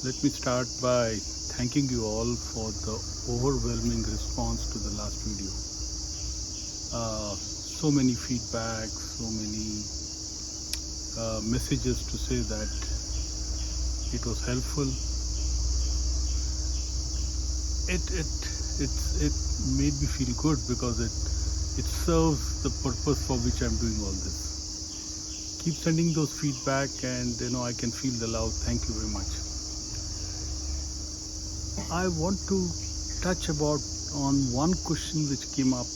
Let me start by thanking you all for the overwhelming response to the last video. So many feedbacks, so many messages to say that it was helpful. It made me feel good because it serves the purpose for which I'm doing all this. Keep sending those feedback, and I can feel the love. Thank you very much. I want to touch on one question which came up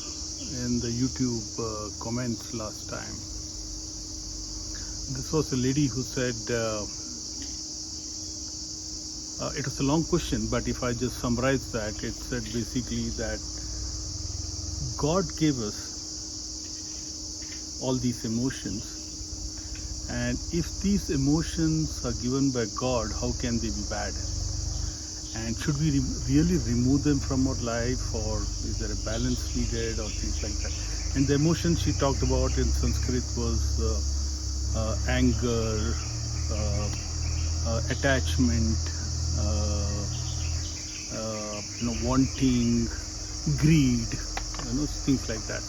in the YouTube comments last time. This was a lady who said, it was a long question, but if I just summarize that, it said basically that God gave us all these emotions, and if these emotions are given by God, how can they be bad? And should we really remove them from our life, or is there a balance needed, or things like that? And the emotions she talked about in Sanskrit was anger, attachment, wanting, greed, things like that.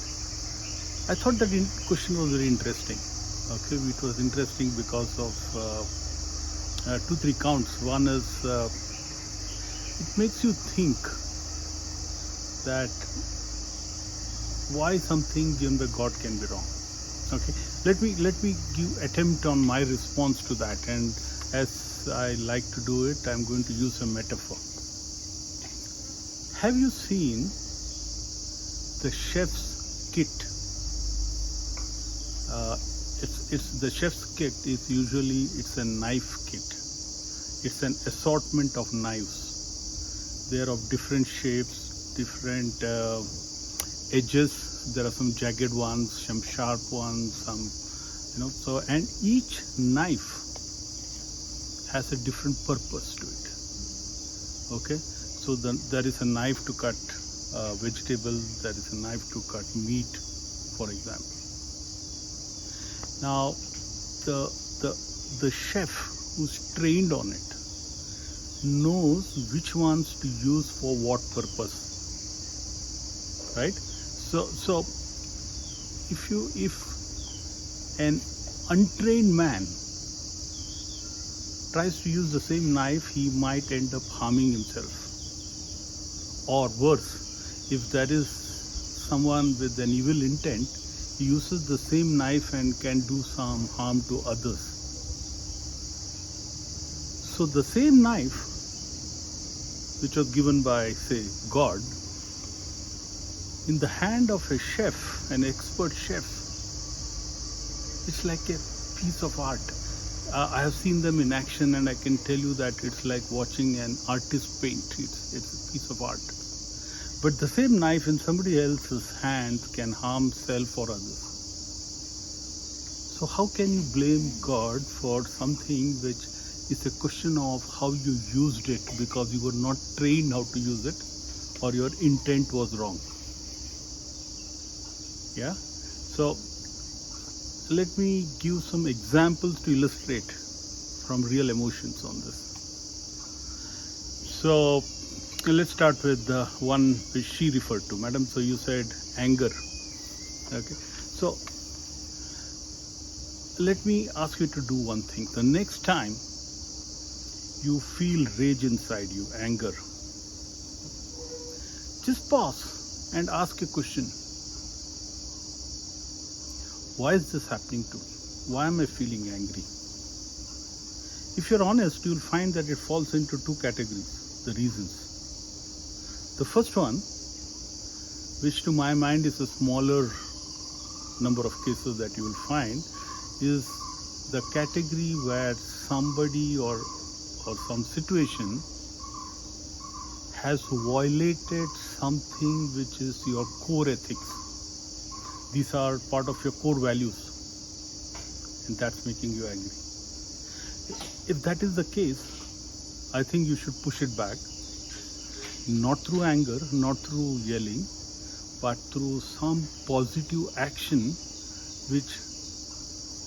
I thought that question was very interesting. Okay, it was interesting because of 2-3 counts. One is it makes you think that why something given by God can be wrong. Okay, let me attempt on my response to that, and as I like to do it, I'm going to use a metaphor. Have you seen the chef's kit? It's the chef's kit is usually a knife kit. It's an assortment of knives. They are of different shapes, different edges. There are some jagged ones, some sharp ones, so, and each knife has a different purpose to it. Okay, so there is a knife to cut vegetables, there is a knife to cut meat, for example. Now, the chef who's trained on it knows which ones to use for what purpose, right? So if an untrained man tries to use the same knife, he might end up harming himself, or worse, if there is someone with an evil intent, he uses the same knife and can do some harm to others. So the same knife which was given by, say, God, in the hand of a chef, an expert chef, it's like a piece of art. I have seen them in action, and I can tell you that it's like watching an artist paint. It's a piece of art. But the same knife in somebody else's hand can harm self or others. So how can you blame God for something which is a question of how you used it, because you were not trained how to use it, or your intent was wrong? Yeah. So let me give some examples to illustrate from real emotions on this. So let's start with the one which she referred to, madam. So you said anger. Okay. So let me ask you to do one thing. The next time you feel rage inside you, anger, just pause and ask a question. Why is this happening to me? Why am I feeling angry? If you're honest, you'll find that it falls into 2 categories, the reasons. The first one, which to my mind is a smaller number of cases that you will find, is the category where somebody or some situation has violated something which is your core ethics. These are part of your core values, and that's making you angry. If that is the case, I think you should push it back, not through anger, not through yelling, but through some positive action which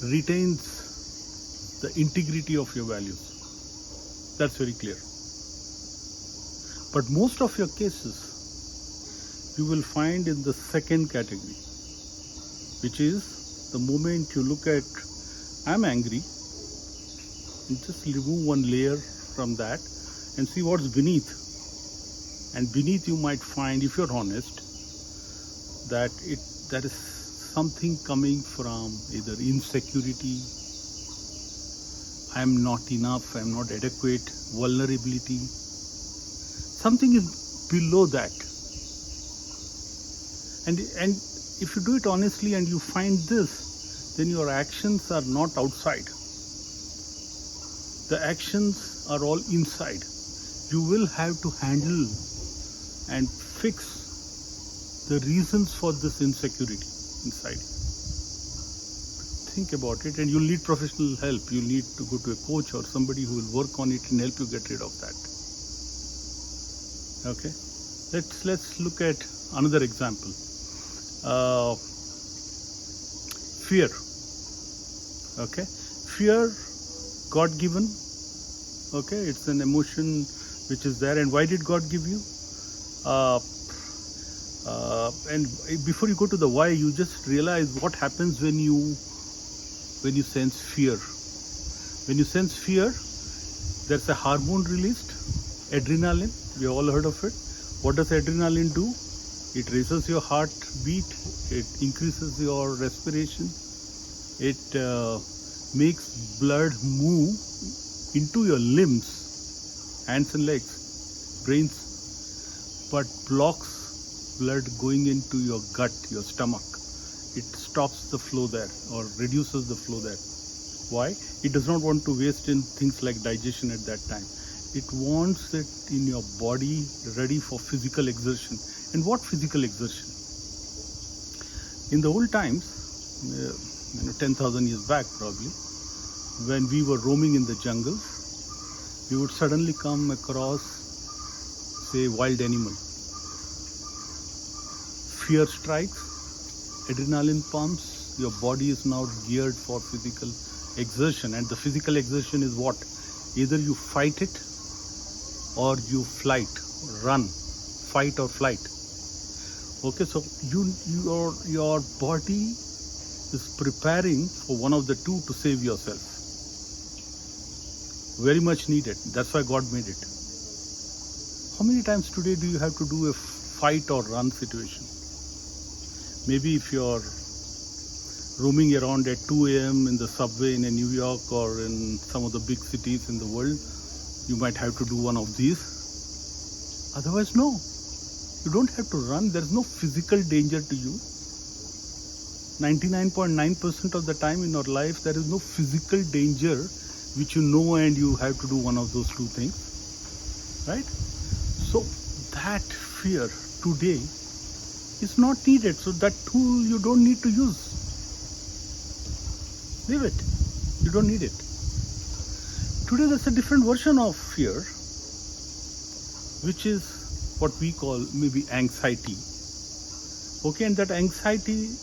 retains the integrity of your values. That's very clear. But most of your cases you will find in the second category, which is the moment you look at I'm angry, and just remove one layer from that and see what's beneath. And beneath you might find, if you're honest, that there is something coming from either insecurity, I am not enough, I am not adequate, vulnerability. Something is below that. And if you do it honestly and you find this, then your actions are not outside. The actions are all inside. You will have to handle and fix the reasons for this insecurity inside. Think about it, and you'll need professional help. You'll need to go to a coach or somebody who will work on it and help you get rid of that. Okay, let's look at another example. Fear. Okay, fear, God-given. Okay, it's an emotion which is there. And why did God give you? And before you go to the why, you just realize what happens when you sense fear. When you sense fear, there's a hormone released, adrenaline. We all heard of it. What does adrenaline do? It raises your heartbeat. It increases your respiration. It makes blood move into your limbs, hands and legs, brains, but blocks blood going into your gut, your stomach. It stops the flow there or reduces the flow there. Why? It does not want to waste in things like digestion at that time. It wants it in your body ready for physical exertion. And what physical exertion? In the old times, 10,000 years back probably, when we were roaming in the jungles, we would suddenly come across, say, wild animal. Fear strikes, adrenaline pumps, your body is now geared for physical exertion. And the physical exertion is what? Either you fight it or you flight, run, fight or flight. Okay, so your body is preparing for one of the two to save yourself. Very much needed. That's why God made it. How many times today do you have to do a fight or run situation? Maybe if you're roaming around at 2 a.m. in the subway in New York or in some of the big cities in the world, you might have to do one of these. Otherwise, no. You don't have to run. There's no physical danger to you. 99.9% of the time in our life, there is no physical danger which you know and you have to do one of those two things. Right? So that fear today is not needed. So that tool you don't need to use. Leave it. You don't need it. Today there's a different version of fear, which is what we call maybe anxiety. Okay, and that anxiety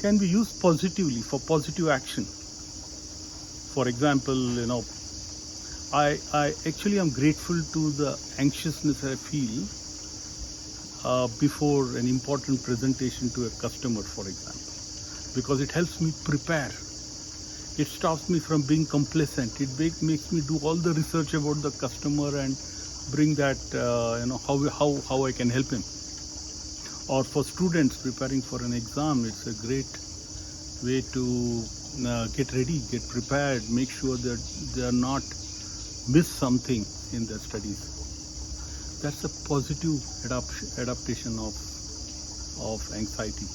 can be used positively for positive action. For example, I actually am grateful to the anxiousness I feel before an important presentation to a customer, for example, because it helps me prepare. It stops me from being complacent. It makes me do all the research about the customer and bring that, how I can help him. Or for students preparing for an exam, it's a great way to get ready, get prepared, make sure that they are not miss something in their studies. That's a positive adaptation of anxiety.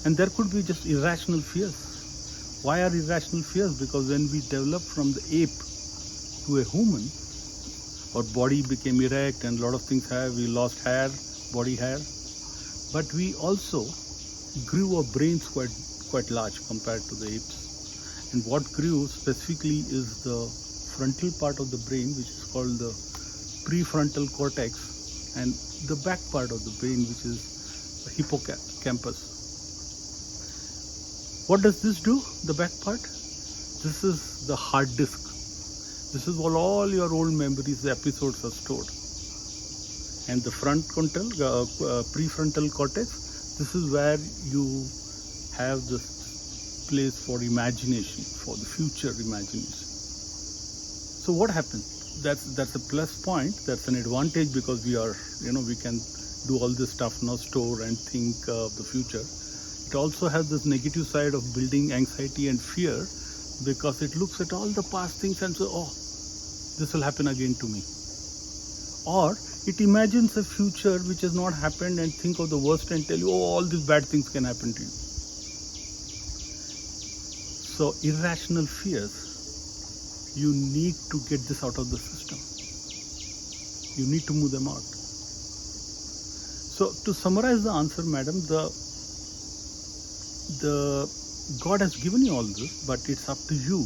And there could be just irrational fears. Why are irrational fears? Because when we develop from the ape to a human, our body became erect and a lot of things we lost hair, body hair. But we also grew our brains quite large compared to the apes. And what grew specifically is the frontal part of the brain, which is called the prefrontal cortex, and the back part of the brain, which is the hippocampus. What does this do, the back part? This is the hard disk This is where all your old memories, the episodes are stored. And the prefrontal cortex, this is where you have this place for imagination, for the future imagination. So what happens? That's a plus point. That's an advantage because we can do all this stuff now, store and think of the future. It also has this negative side of building anxiety and fear because it looks at all the past things and says, oh, this will happen again to me. Or it imagines a future which has not happened and think of the worst and tell you, oh, all these bad things can happen to you. So irrational fears, you need to get this out of the system. You need to move them out. So to summarize the answer, madam, the God has given you all this, but it's up to you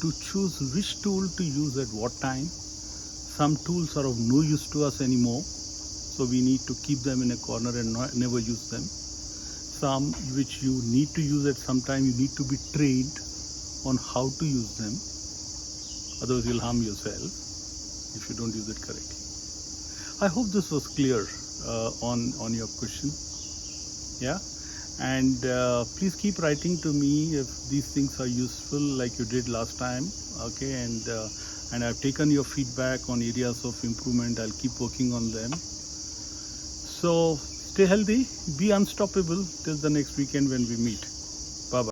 to choose which tool to use at what time. Some tools are of no use to us anymore, so we need to keep them in a corner and never use them. Some which you need to use at some time, you need to be trained on how to use them. Otherwise, you'll harm yourself if you don't use it correctly. I hope this was clear on your question. Yeah. And please keep writing to me if these things are useful like you did last time. Okay. And I've taken your feedback on areas of improvement. I'll keep working on them. So stay healthy, be unstoppable till the next weekend when we meet.